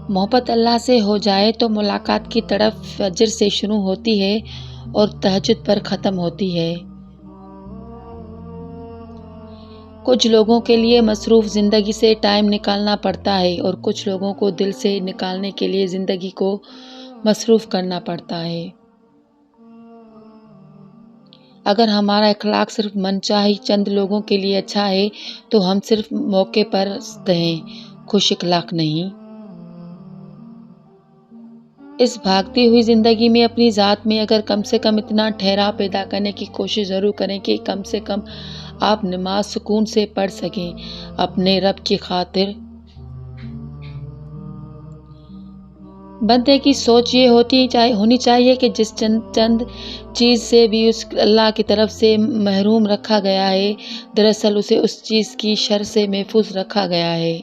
محبت اللہ سے ہو جائے تو ملاقات کی طرف فجر سے شروع ہوتی ہے اور تہجد پر ختم ہوتی ہے۔ کچھ لوگوں کے لیے مصروف زندگی سے ٹائم نکالنا پڑتا ہے اور کچھ لوگوں کو دل سے نکالنے کے لیے زندگی کو مصروف کرنا پڑتا ہے۔ اگر ہمارا اخلاق صرف منچاہی چند لوگوں کے لیے اچھا ہے تو ہم صرف موقع پر ہیں، خوش اخلاق نہیں۔ اس بھاگتی ہوئی زندگی میں اپنی ذات میں اگر کم سے کم اتنا ٹھہراؤ پیدا کرنے کی کوشش ضرور کریں کہ کم سے کم آپ نماز سکون سے پڑھ سکیں اپنے رب کی خاطر۔ بندے کی سوچ یہ ہونی چاہیے کہ جس چند چیز سے بھی اس اللہ کی طرف سے محروم رکھا گیا ہے، دراصل اسے اس چیز کی شر سے محفوظ رکھا گیا ہے۔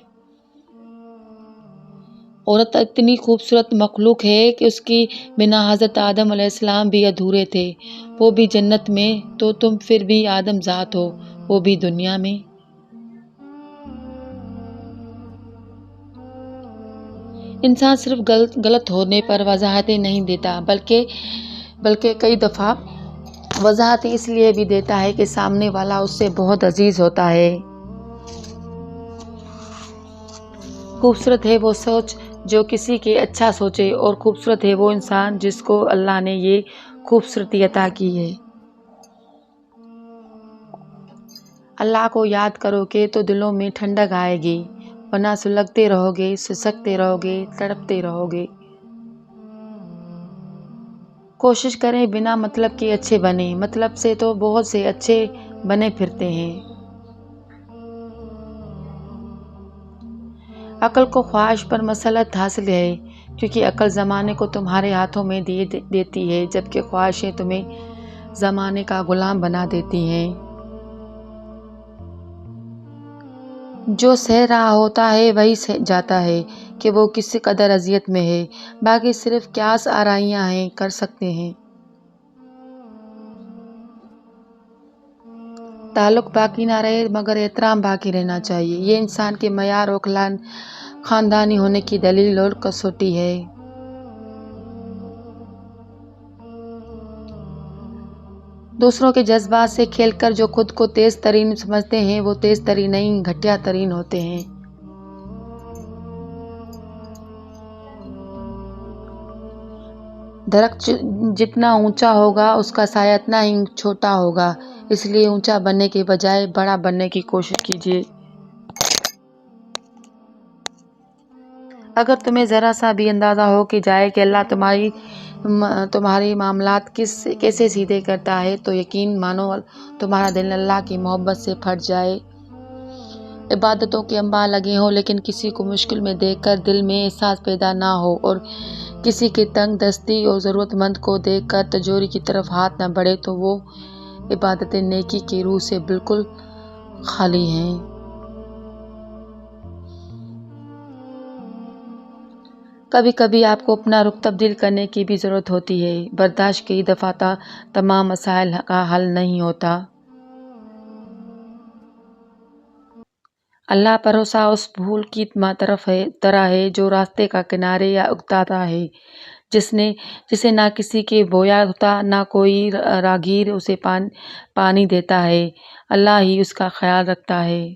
عورت اتنی خوبصورت مخلوق ہے کہ اس کی بنا حضرت آدم علیہ السلام بھی ادھورے تھے، وہ بھی جنت میں، تو تم پھر بھی آدم ذات ہو، وہ بھی دنیا میں۔ انسان صرف غلط ہونے پر وضاحتیں نہیں دیتا بلکہ کئی دفعہ وضاحتیں اس لیے بھی دیتا ہے کہ سامنے والا اس سے بہت عزیز ہوتا ہے۔ خوبصورت ہے وہ سوچ جو کسی کے اچھا سوچے، اور خوبصورت ہے وہ انسان جس کو اللہ نے یہ خوبصورتی عطا کی ہے۔ اللہ کو یاد کرو گے تو دلوں میں ٹھنڈک آئے گی، ورنہ سلگتے رہو گے، سسکتے رہو گے، تڑپتے رہو گے۔ کوشش کریں بنا مطلب کے اچھے بنیں، مطلب سے تو بہت سے اچھے بنے پھرتے ہیں۔ عقل کو خواہش پر مسلط حاصل ہے، کیونکہ عقل زمانے کو تمہارے ہاتھوں میں دیتی ہے، جبکہ خواہشیں تمہیں زمانے کا غلام بنا دیتی ہیں۔ جو سہ رہا ہوتا ہے وہی سہ جاتا ہے کہ وہ کس قدر اذیت میں ہے، باقی صرف قیاس آرائیاں ہیں، کر سکتے ہیں۔ تعلق باقی نہ رہے مگر احترام باقی رہنا چاہیے، یہ انسان کے معیار اور خاندانی ہونے کی دلیل اور کسوٹی ہے۔ دوسروں کے جذبات سے کھیل کر جو خود کو تیز ترین سمجھتے ہیں وہ تیز ترین نہیں، گھٹیا ترین ہوتے ہیں۔ درخت جتنا اونچا ہوگا اس کا سایہ اتنا ہی چھوٹا ہوگا، اس لیے اونچا بننے کے بجائے بڑا بننے کی کوشش کیجیے۔ اگر تمہیں ذرا سا بھی اندازہ ہو کہ جائے کہ اللہ تمہاری معاملات کیسے سیدھے کرتا ہے تو یقین مانو تمہارا دل اللہ کی محبت سے پھٹ جائے۔ عبادتوں کے انباں لگے ہوں لیکن کسی کو مشکل میں دیکھ کر دل میں احساس پیدا نہ ہو، اور کسی کی تنگ دستی اور ضرورت مند کو دیکھ کر تجوری کی طرف ہاتھ نہ بڑھے تو وہ عبادتیں نیکی کی روح سے بالکل خالی ہیں۔ کبھی کبھی آپ کو اپنا رخ تبدیل کرنے کی بھی ضرورت ہوتی ہے، برداشت کئی دفعہ تمام مسائل کا حل نہیں ہوتا۔ اللہ بھروسہ اس پھول کی طرح ہے جو راستے کا کنارے یا اگاتا ہے، جسے نہ کسی کے بویا ہوتا، نہ کوئی راہگیر اسے پانی دیتا ہے، اللہ ہی اس کا خیال رکھتا ہے۔